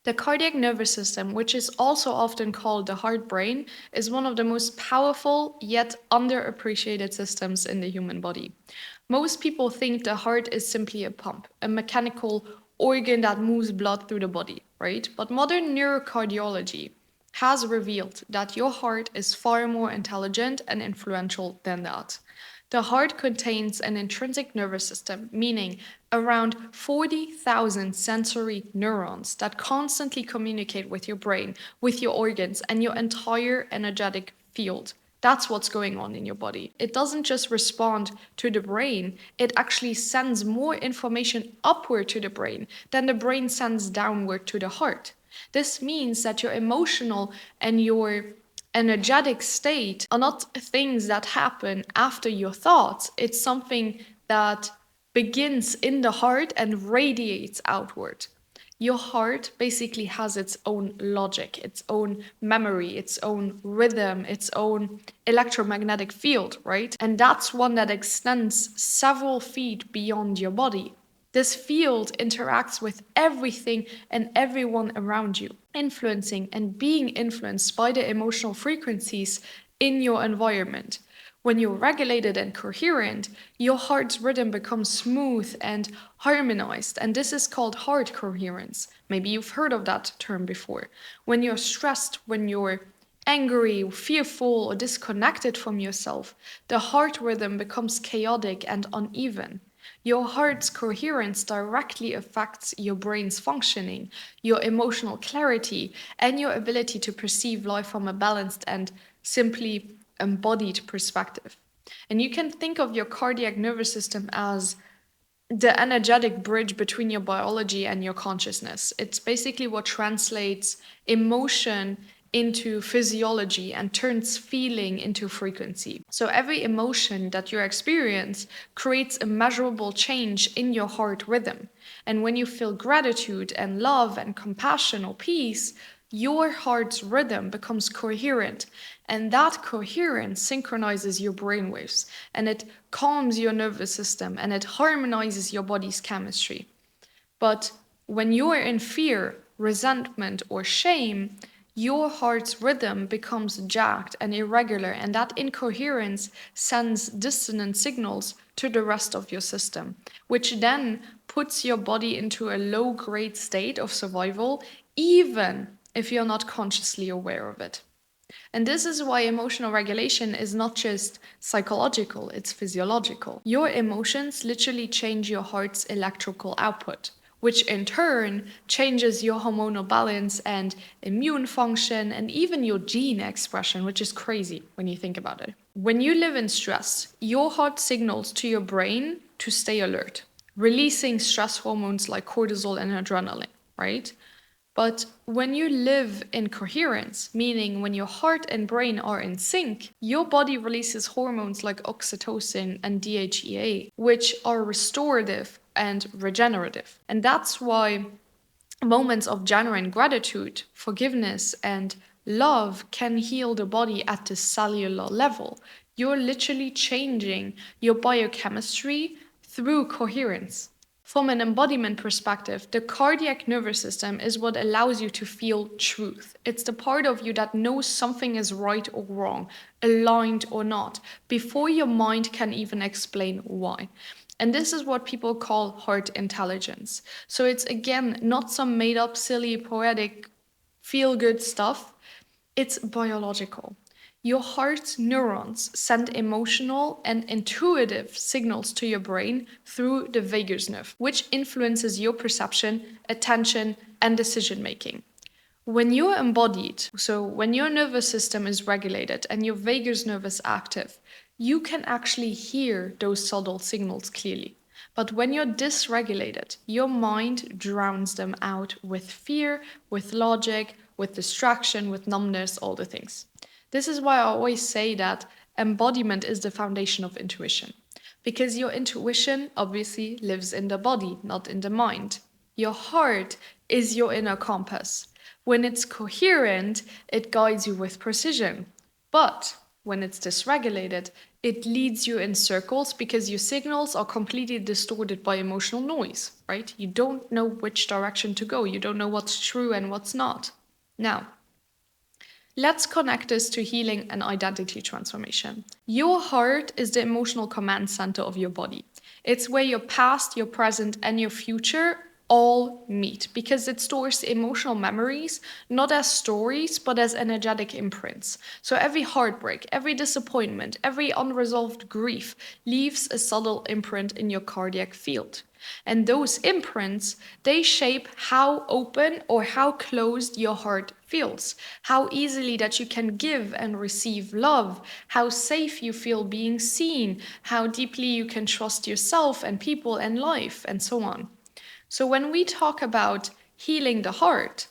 The cardiac nervous system, which is also often called the heart brain, is one of the most powerful yet underappreciated systems in the human body. Most people think the heart is simply a pump, a mechanical organ that moves blood through the body, right? But modern neurocardiology has revealed that your heart is far more intelligent and influential than that. The heart contains an intrinsic nervous system, meaning around 40,000 sensory neurons that constantly communicate with your brain, with your organs, and your entire energetic field. That's what's going on in your body. It doesn't just respond to the brain, it actually sends more information upward to the brain than the brain sends downward to the heart. This means that your emotional and your energetic state are not things that happen after your thoughts. It's something that begins in the heart and radiates outward. Your heart basically has its own logic, its own memory, its own rhythm, its own electromagnetic field, right? And that's one that extends several feet beyond your body. This field interacts with everything and everyone around you, influencing and being influenced by the emotional frequencies in your environment. When you're regulated and coherent, your heart's rhythm becomes smooth and harmonized, and this is called heart coherence. Maybe you've heard of that term before. When you're stressed, when you're angry, fearful, or disconnected from yourself, the heart rhythm becomes chaotic and uneven. Your heart's coherence directly affects your brain's functioning, your emotional clarity, and your ability to perceive life from a balanced and simply embodied perspective. And you can think of your cardiac nervous system as the energetic bridge between your biology and your consciousness. It's basically what translates emotion into physiology and turns feeling into frequency. So every emotion that you experience creates a measurable change in your heart rhythm. And when you feel gratitude and love and compassion or peace, your heart's rhythm becomes coherent, and that coherence synchronizes your brainwaves and it calms your nervous system and it harmonizes your body's chemistry. But when you're in fear, resentment, or shame, your heart's rhythm becomes jagged and irregular, and that incoherence sends dissonant signals to the rest of your system, which then puts your body into a low grade state of survival, even if you're not consciously aware of it. And this is why emotional regulation is not just psychological, it's physiological. Your emotions literally change your heart's electrical output, which in turn changes your hormonal balance and immune function and even your gene expression, which is crazy when you think about it. When you live in stress, your heart signals to your brain to stay alert, releasing stress hormones like cortisol and adrenaline, right? But when you live in coherence, meaning when your heart and brain are in sync, your body releases hormones like oxytocin and DHEA, which are restorative and regenerative. And that's why moments of genuine gratitude, forgiveness, and love can heal the body at the cellular level. You're literally changing your biochemistry through coherence. From an embodiment perspective, the cardiac nervous system is what allows you to feel truth. It's the part of you that knows something is right or wrong, aligned or not, before your mind can even explain why. And this is what people call heart intelligence. So it's again not some made up, silly, poetic, feel good stuff, it's biological. Your heart's neurons send emotional and intuitive signals to your brain through the vagus nerve, which influences your perception, attention, and decision making. When you're embodied, so when your nervous system is regulated and your vagus nerve is active, you can actually hear those subtle signals clearly. But when you're dysregulated, your mind drowns them out with fear, with logic, with distraction, with numbness, all the things. This is why I always say that embodiment is the foundation of intuition. Because your intuition obviously lives in the body, not in the mind. Your heart is your inner compass. When it's coherent, it guides you with precision. But when it's dysregulated, It leads you in circles because your signals are completely distorted by emotional noise, right? You don't know which direction to go. You don't know what's true and what's not. Now, let's connect this to healing and identity transformation. Your heart is the emotional command center of your body. It's where your past, your present, and your future all meet because it stores emotional memories, not as stories, but as energetic imprints. So every heartbreak, every disappointment, every unresolved grief leaves a subtle imprint in your cardiac field. And those imprints, they shape how open or how closed your heart feels, how easily that you can give and receive love, how safe you feel being seen, how deeply you can trust yourself and people and life, and so on. So when we talk about healing the heart,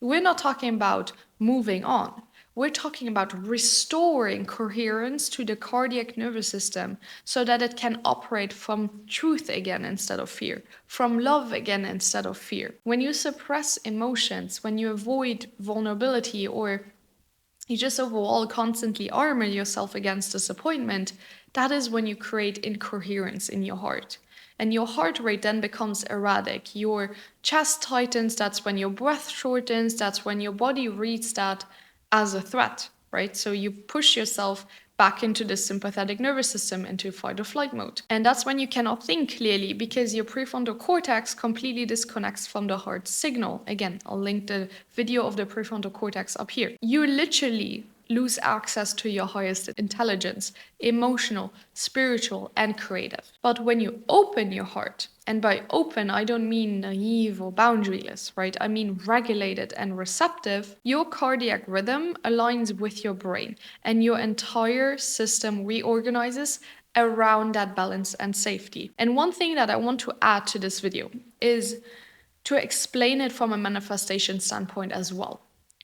we're not talking about moving on. We're talking about restoring coherence to the cardiac nervous system so that it can operate from truth again instead of fear, from love again instead of fear. When you suppress emotions, when you avoid vulnerability, or you just overall constantly armor yourself against disappointment, that is when you create incoherence in your heart. And your heart rate then becomes erratic. Your chest tightens, that's when your breath shortens, that's when your body reads that as a threat, right? So you push yourself back into the sympathetic nervous system into fight or flight mode. And that's when you cannot think clearly because your prefrontal cortex completely disconnects from the heart signal. Again, I'll link the video of the prefrontal cortex up here. You literally lose access to your highest intelligence, emotional, spiritual, and creative. But when you open your heart, and by open, I don't mean naive or boundaryless, right? I mean regulated and receptive, your cardiac rhythm aligns with your brain, and your entire system reorganizes around that balance and safety. And one thing that I want to add to this video is to explain it from a manifestation standpoint as well.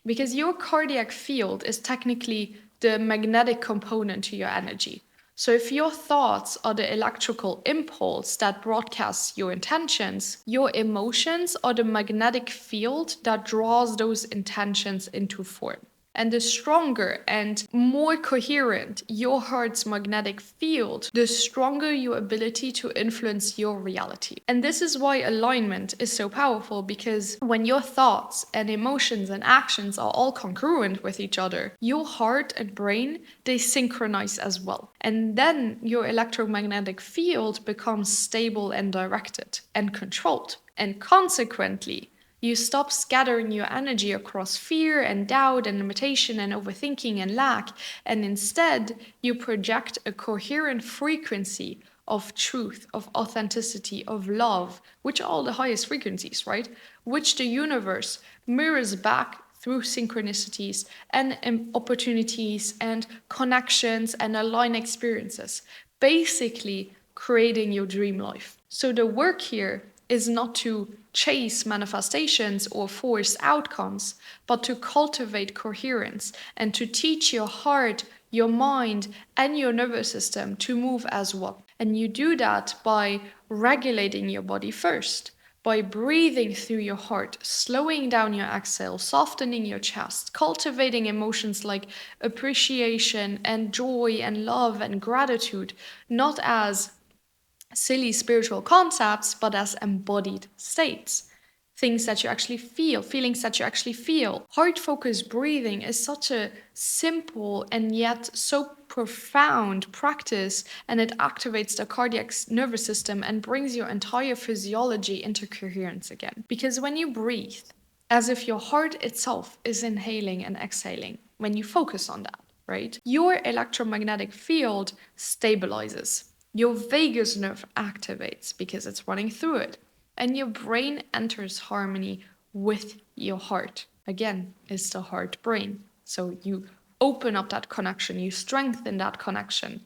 Because your cardiac field is technically the magnetic component to your energy. So if your thoughts are the electrical impulse that broadcasts your intentions, your emotions are the magnetic field that draws those intentions into form. And the stronger and more coherent your heart's magnetic field, the stronger your ability to influence your reality. And this is why alignment is so powerful, because when your thoughts and emotions and actions are all congruent with each other, your heart and brain, they synchronize as well. And then your electromagnetic field becomes stable and directed and controlled. And consequently, you stop scattering your energy across fear and doubt and limitation and overthinking and lack, and instead you project a coherent frequency of truth, of authenticity, of love, which are all the highest frequencies, right? Which the universe mirrors back through synchronicities and opportunities and connections and aligned experiences, basically creating your dream life. So the work here is not to chase manifestations or force outcomes, but to cultivate coherence and to teach your heart, your mind, and your nervous system to move as one. And you do that by regulating your body first, by breathing through your heart, slowing down your exhale, softening your chest, cultivating emotions like appreciation and joy and love and gratitude, not as silly spiritual concepts, but as embodied states. Things that you actually feel, feelings that you actually feel. Heart focused breathing is such a simple and yet so profound practice, and it activates the cardiac nervous system and brings your entire physiology into coherence again. Because when you breathe, as if your heart itself is inhaling and exhaling, when you focus on that, right? Your electromagnetic field stabilizes. Your vagus nerve activates because it's running through it, and your brain enters harmony with your heart. Again, it's the heart brain. So you open up that connection, you strengthen that connection.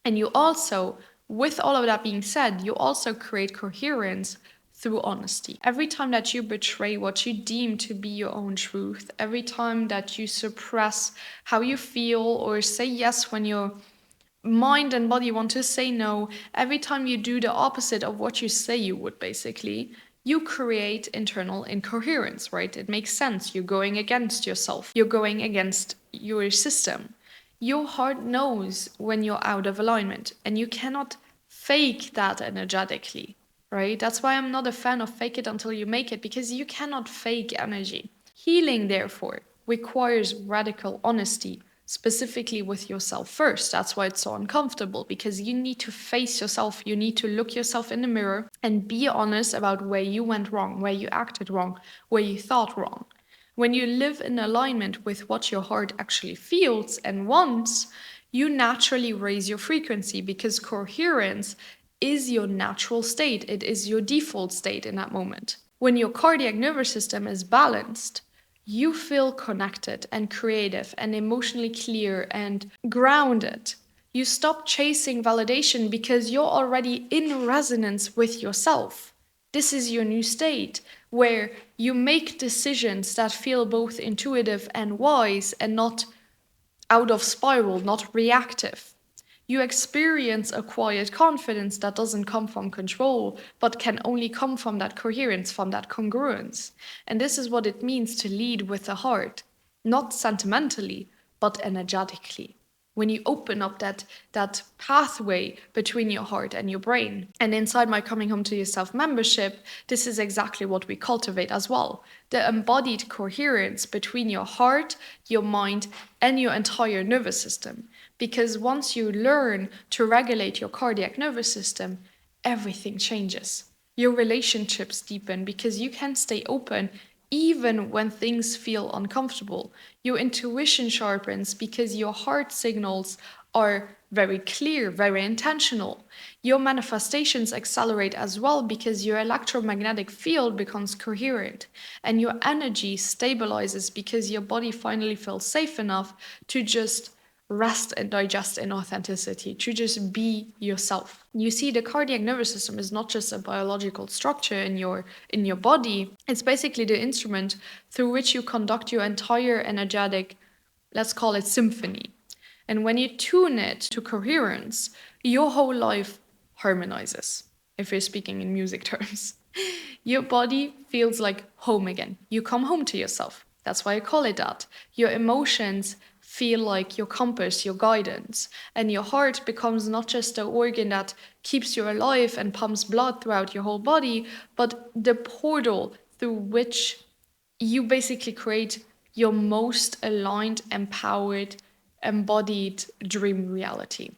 And you also, with all of that being said, you also create coherence through honesty. Every time that you betray what you deem to be your own truth, every time that you suppress how you feel or say yes when your mind and body want to say no, every time you do the opposite of what you say you would, basically, you create internal incoherence, right? It makes sense. You're going against yourself, you're going against your system. Your heart knows when you're out of alignment, and you cannot fake that energetically, right? That's why I'm not a fan of fake it until you make it, because you cannot fake energy. Healing, therefore, requires radical honesty, specifically with yourself first. That's why it's so uncomfortable, because you need to face yourself. You need to look yourself in the mirror and be honest about where you went wrong, where you acted wrong, where you thought wrong. When you live in alignment with what your heart actually feels and wants, you naturally raise your frequency, because coherence is your natural state. It is your default state in that moment. When your cardiac nervous system is balanced, you feel connected and creative and emotionally clear and grounded. You stop chasing validation because you're already in resonance with yourself. This is your new state where you make decisions that feel both intuitive and wise and not out of spiral, not reactive. You experience a quiet confidence that doesn't come from control, but can only come from that coherence, from that congruence. And this is what it means to lead with the heart, not sentimentally, but energetically. When you open up that pathway between your heart and your brain. And inside my Coming Home to Yourself membership, this is exactly what we cultivate as well. The embodied coherence between your heart, your mind, and your entire nervous system. Because once you learn to regulate your cardiac nervous system, everything changes. Your relationships deepen because you can stay open even when things feel uncomfortable. Your intuition sharpens because your heart signals are very clear, very intentional. Your manifestations accelerate as well because your electromagnetic field becomes coherent, and your energy stabilizes because your body finally feels safe enough to just rest and digest in authenticity, to just be yourself. You see, the cardiac nervous system is not just a biological structure in your body. It's basically the instrument through which you conduct your entire energetic, let's call it symphony. And when you tune it to coherence, your whole life harmonizes, if you're speaking in music terms. Your body feels like home again. You come home to yourself. That's why I call it that. Your emotions feel like your compass, your guidance. And your heart becomes not just the organ that keeps you alive and pumps blood throughout your whole body, but the portal through which you basically create your most aligned, empowered, embodied dream reality.